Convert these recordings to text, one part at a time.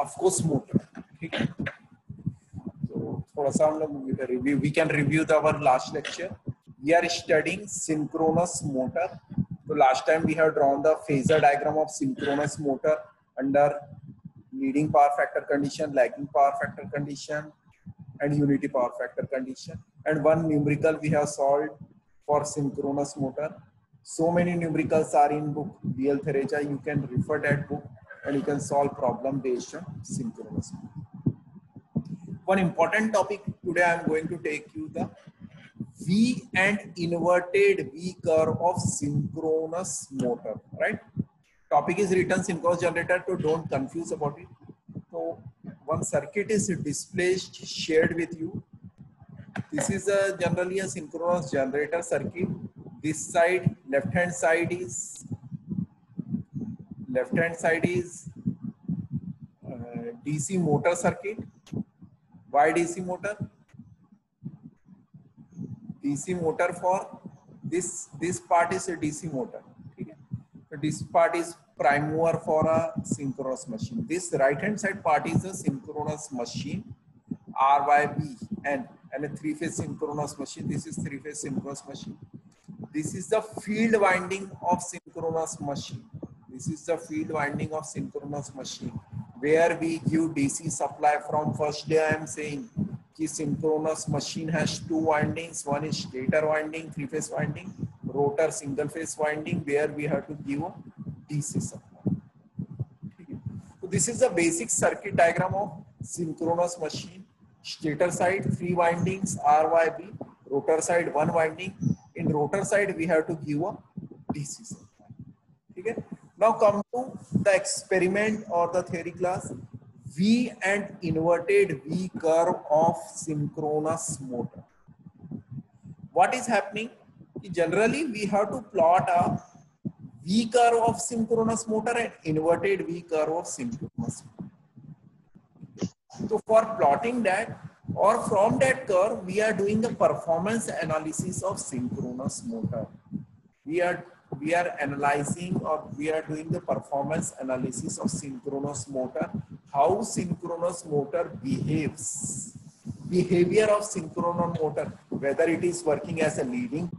Of course motor, ठीक है। तो थोड़ा सा हम लोग review, we can review our last lecture. We are studying synchronous motor. So last time we have drawn the phasor diagram of synchronous motor under leading power factor condition, lagging power factor condition, and unity power factor condition. And one numerical we have solved for synchronous motor. So many numericals are in book BL Thereja. You can refer that book and you can solve problem based on synchronous motor. One important topic today I am going to take you the V and inverted V curve of synchronous motor, right? Topic is written synchronous generator, so don't confuse about it. So one circuit is displayed, shared with you. This is generally a synchronous generator circuit. This side, left hand side is DC motor circuit. Why DC motor? DC motor for this part is a DC motor. Okay? So this part is prime mover for a synchronous machine. This right hand side part is a synchronous machine, RYB, and a three-phase synchronous machine. This is three-phase synchronous machine. This is the field winding of synchronous machine. This is the field winding of synchronous machine where we give DC supply. From first day I am saying कि synchronous machine has two windings. One is stator winding, three-phase winding, rotor single-phase winding, where we have to give a DC supply. So this is the basic circuit diagram of synchronous machine. Stator side, three windings, RYB. Rotor side, one winding. In rotor side, we have to give a DC supply. Okay? Now come to the experiment or the theory class. V and inverted V curve of synchronous motor. What is happening? Generally, we have to plot a V curve of synchronous motor and inverted V curve of synchronous motor. So for plotting that or from that curve, we are doing the performance analysis of synchronous motor. We are analyzing or we are doing the performance analysis of synchronous motor. How synchronous motor behaves, behavior of synchronous motor, whether it is working as a leading.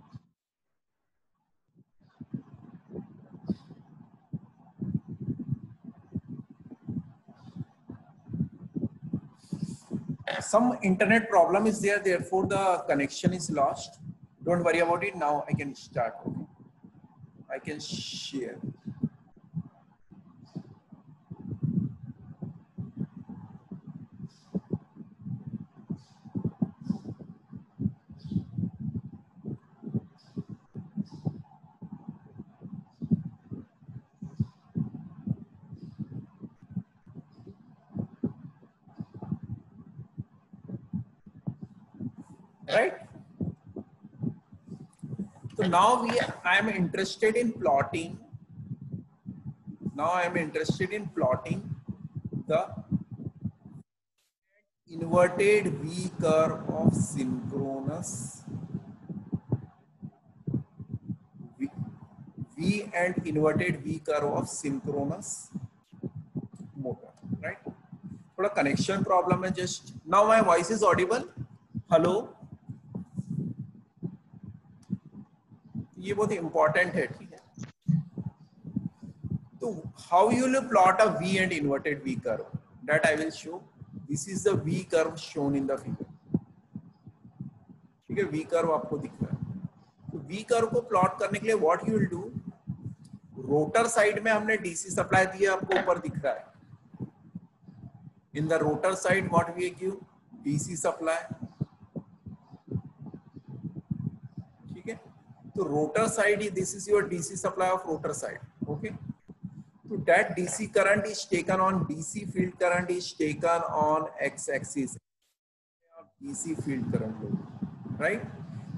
Some internet problem is there, therefore the connection is lost. Don't worry about it. Now I can start. I can share. Right? So now I am interested in plotting. Now I am interested in plotting the inverted V curve of synchronous V and inverted V curve of synchronous motor. Right? थोड़ा connection problem है just. Now my voice is audible. Hello. ये बहुत important है, ठीक है? तो how you will plot a V and inverted V curve? That I will show. This is the V curve shown in the figure. ठीक है? V curve आपको दिख रहा है. तो V curve को plot करने के लिए what you will do? Rotor side में हमने DC supply दिया, आपको ऊपर दिख रहा है. In the rotor side, what we give? DC supply. So rotor side, this is your DC supply of rotor side. Okay. So that DC current is taken on, DC field current is taken on x-axis. DC field current, right?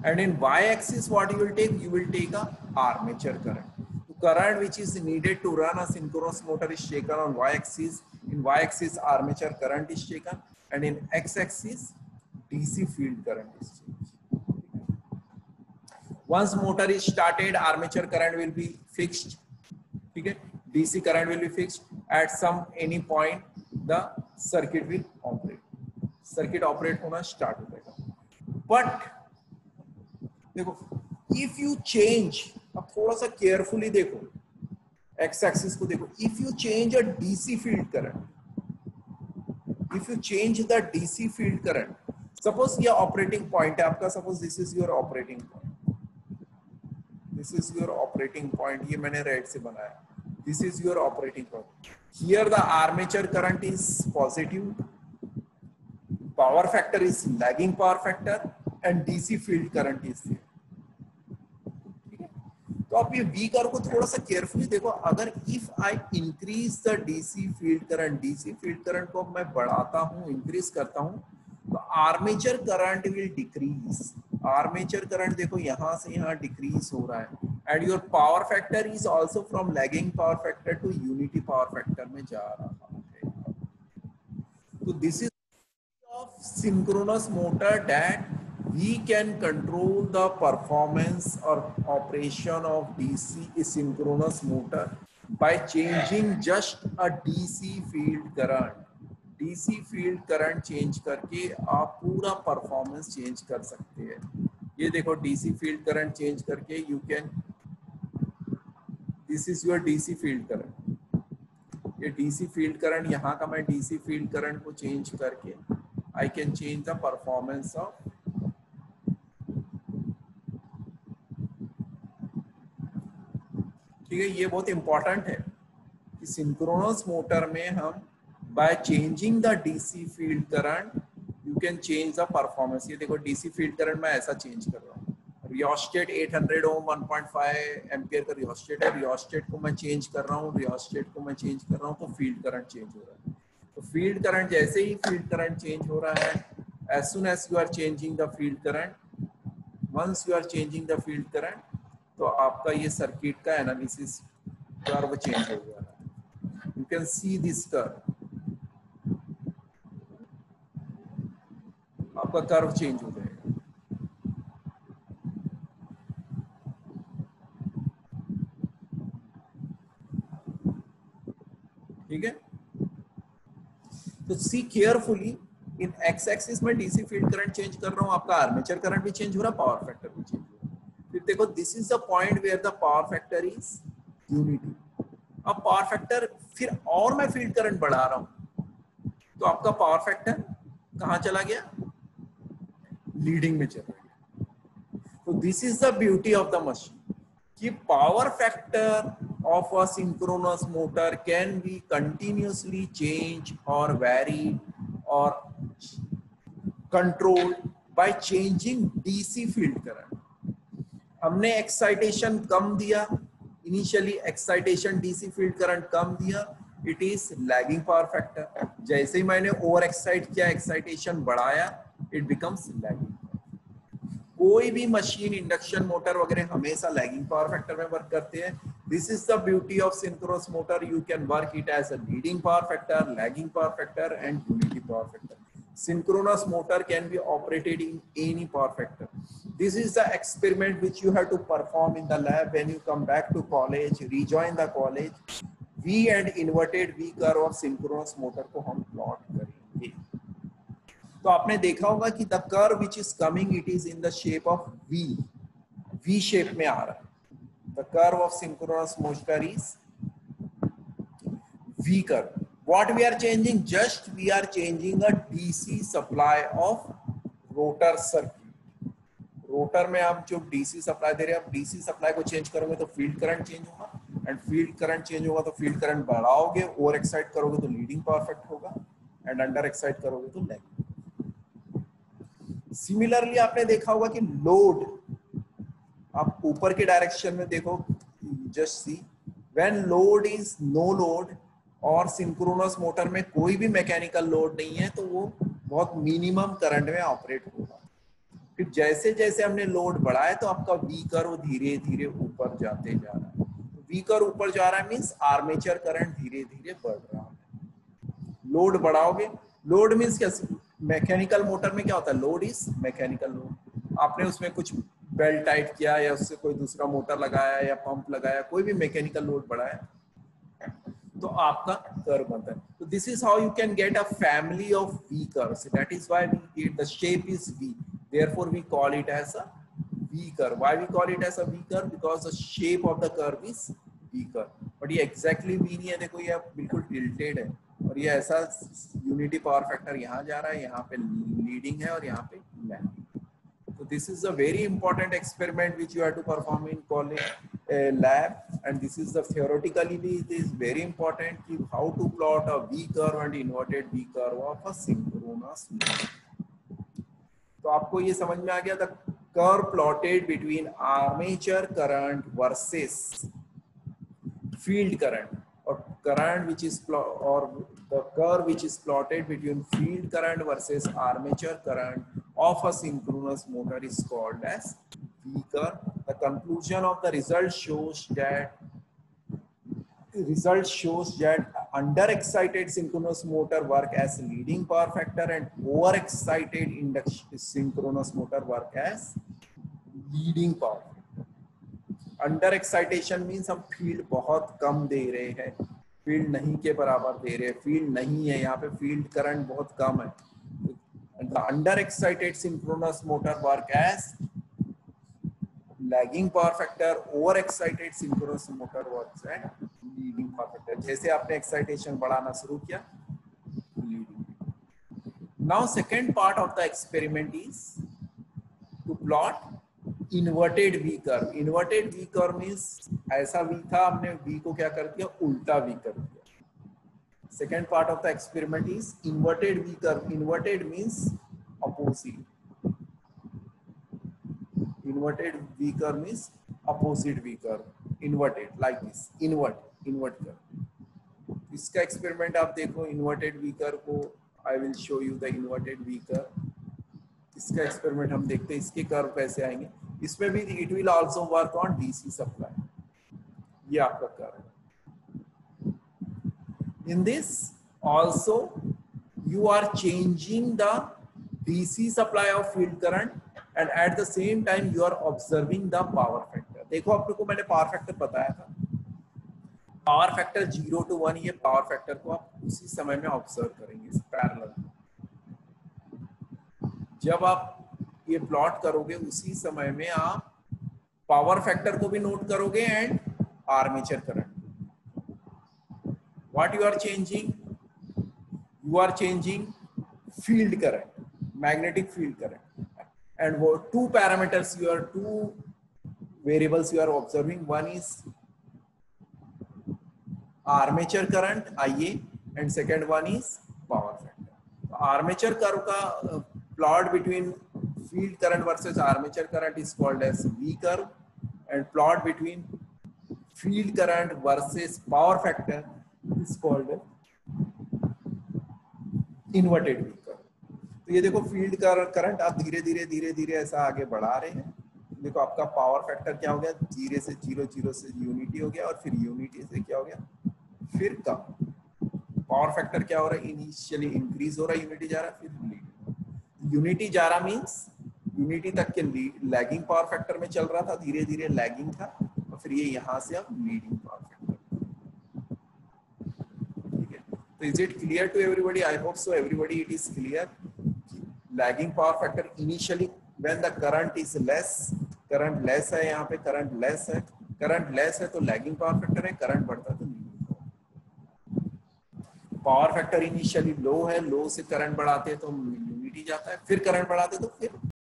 And in y-axis, what you will take? You will take a armature current. So current which is needed to run a synchronous motor is taken on y-axis. In y-axis, armature current is taken, and in x-axis, DC field current is taken. Once motor is started, armature current will be fixed. Okay? DC current will be fixed at some any point. The circuit will operate, circuit operate होना start हो जाएगा। But देखो if you change, अब थोड़ा सा carefully देखो x axis को देखो, if you change a DC field current, if you change the DC field current, suppose ये ऑपरेटिंग पॉइंट है आपका, suppose this is your operating point, this is your operating point, ये मैंने red से बनाया, this is your operating point, here the armature current is positive, power factor is lagging power factor and DC field current is there. तो आप ये V curve को थोड़ा सा केयरफुली देखो, अगर if I increase the DC field current, DC field current को मैं बढ़ाता हूं, इंक्रीज करता हूं, तो armature current will decrease, armature current देखो यहां से यहां डिक्रीज हो रहा है, and your power factor is also from lagging power factor to unity power factor में जा रहा है। तो this is of synchronous motor that we can control the performance or operation of DC synchronous motor by changing just a DC field current. DC field current change करके आप पूरा performance change कर सकते हैं। ये देखो DC field current change करके you can, this is your DC field current, ये DC field current, यहाँ का मैं DC field current को change करके I can change the performance of, ठीक है। ये बहुत इंपॉर्टेंट है कि सिंक्रोनस मोटर में हम by changing the DC field current you can change the performance. ये देखो डीसी फील्ड करंट मैं ऐसा चेंज कर रहा हूँ, रियोस्टेट 800 ओम 1.5 एम्पियर का रियोस्टेट है, रियोस्टेट को मैं चेंज कर रहा हूँ, रियोस्टेट को मैं चेंज कर रहा हूँ, तो फील्ड करंट चेंज हो रहा है। तो फील्ड करंट, जैसे ही फील्ड करंट चेंज हो रहा है, as soon as you are changing the field current, once you are changing the field current, तो आपका ये सर्किट का एनालिसिस कर्व चेंज हो गया है। You can see this curve, आपका कर्व चेंज हो जाएगा। ठीक है, तो सी केयरफुली, इन एक्स एक्सिस में डीसी फील्ड करंट चेंज कर रहा हूं, आपका आर्मेचर करंट भी चेंज हो रहा है, पावर फैक्टर भी चेंज हो रहा है। फिर देखो this is the point where the power factor is unity. अब पावर फैक्टर, फिर और मैं फील्ड करंट बढ़ा रहा हूं, तो आपका पावर फैक्टर कहां चला गया, लीडिंग में चला गया। तो this is the beauty of the machine कि power factor of a synchronous motor can be continuously changed or varied or controlled by changing DC field current. हमने एक्साइटेशन कम दिया, initially excitation DC field current कम दिया, it is lagging power factor. जैसे ही मैंने over excite किया, excitation बढ़ाया, इट बिकम्स लैगिंग। कोई भी मशीन, इंडक्शन मोटर वगैरह हमेशा लैगिंग पावर फैक्टर में वर्क करते हैं। This is the beauty of synchronous motor, you can work it as a leading power factor, lagging power factor and unity power factor. Synchronous motor can be operated in any power factor. This is the experiment which you have to perform in the lab when you come back to college, rejoin the college. V and inverted V curve of synchronous motor को हम plot करेंगे। तो आपने देखा होगा कि the curve which is coming, it is in the shape of V, V shape में आ रहा है। The curve of synchronous motor is V curve. What we are changing? Just we are changing a DC supply of rotor circuit. Rotor में आप जो DC supply दे रहे हैं, आप DC supply को चेंज करोगे तो फील्ड करंट चेंज होगा, एंड फील्ड करंट चेंज होगा तो फील्ड करंट बढ़ाओगे, ओवर एक्साइट करोगे तो लीडिंग पावर फैक्टर होगा, एंड अंडर एक्साइट करोगे तो लैगिंग। सिमिलरली आपने देखा होगा कि लोड, आप ऊपर के डायरेक्शन में देखो, just see when load is no load और सिंक्रोनस मोटर में कोई भी मैकेनिकल लोड नहीं है, तो वो बहुत मिनिमम करंट में ऑपरेट होगा। फिर जैसे जैसे हमने लोड बढ़ाया तो आपका वी कर्व धीरे धीरे ऊपर जाते जा रहा है। वी कर्व ऊपर जा रहा है मींस आर्मेचर करंट धीरे धीरे बढ़ रहा है। लोड बढ़ाओगे, लोड मींस क्या, मैकेनिकल मोटर में क्या होता है, लोड इज मैकेनिकल लोड। आपने उसमें कुछ बेल्ट टाइट किया या उससे कोई दूसरा मोटर लगाया या पंप लगाया, कोई भी मैकेनिकल लोड बढ़ाया तो आपका कर्व बनता है। तो this is how you can get a family of V curves. That is why the shape is V. Therefore, we call it as a V curve. Why we call it as a V curve? Because the shape of the curve is V curve. But ये exactly V नहीं है. देखो ये बिल्कुल tilted है और ये ऐसा unity power factor यहाँ जा रहा है, यहाँ पे leading है और यहाँ पे lagging. So this is a very important experiment which you have to perform in college lab, and this is the theoretically it is very important how to plot a V curve and inverted V curve of a synchronous motor. तो आपको ये समझ में आ गया, the curve plotted between armature current versus field current, or current which is the curve which is plotted between field current versus armature current of a synchronous motor is called as V curve. The conclusion of the result shows that under-excited synchronous motor work as leading power factor and over-excited induction synchronous motor work as leading power. Under excitation means हम field बहुत कम दे रहे हैं, field नहीं के बराबर दे रहे हैं, field नहीं है यहाँ पे, फील्ड करंट बहुत कम है. Under excited synchronous motor work as lagging power factor, over excited synchronous motor work as leading power factor. जैसे आपने एक्साइटेशन बढ़ाना शुरू किया, leading. Now second part of the experiment is to plot inverted V curve. Inverted V curve means ऐसा V था, हमने we को क्या कर दिया, उल्टा वी कर दिया. Second part of the experiment is inverted V curve. Inverted means opposite. Inverted V curve means opposite V curve. Inverted like this, invert curve. इसका एक्सपेरिमेंट आप देखो, इन्वर्टेड वी कर्व को I will show you the inverted V curve. इसका experiment हम देखते हैं, इसके curve कैसे आएंगे. इसमें भी it will also work on DC supply. ये आपका curve. In this also you are changing the DC supply of field current and at the same time you are observing the power factor. देखो आपको मैंने power factor बताया था, power factor 0 to 1. ये power factor को आप उसी समय में ऑब्जर्व करेंगे पैरेलल. जब आप ये प्लॉट करोगे उसी समय में आप पावर फैक्टर को भी नोट करोगे and armature current. What you are changing, you are changing field current, magnetic field current, and वो two parameters, you are two variables you are observing. One is armature current IA and second one is power factor. Armature curve का plot between field current versus armature current is called as V curve, and plot between field current versus power factor is called as inverted V curve. तो ये देखो field current आप धीरे धीरे ऐसा आगे बढ़ा रहे हैं. देखो आपका पावर फैक्टर क्या हो गया, 0 से 0 से यूनिटी हो गया, और फिर यूनिटी से क्या हो गया, फिर कम. पावर फैक्टर क्या हो रहा है, इनिशियली इंक्रीज हो रहा है, यूनिटी जा रहा है, फिर लीड. यूनिटी जा रहा मीन्स यूनिटी तक के लैगिंग पावर फैक्टर में चल रहा था, धीरे धीरे लैगिंग था, और फिर ये यहां से अब लीडिंग पावर फैक्टर. ठीक है, तो is it clear to everybody? I hope so everybody it is clear. Lagging power factor initially when the current is less, current less है, यहाँ पे करंट लेस है, करंट लेस है तो लैगिंग पावर फैक्टर है, करंट बढ़ता तो leading. Power factor initially low है, लो से करंट बढ़ाते हैं तो यूनिटी जाता है, फिर करंट बढ़ाते तो फिर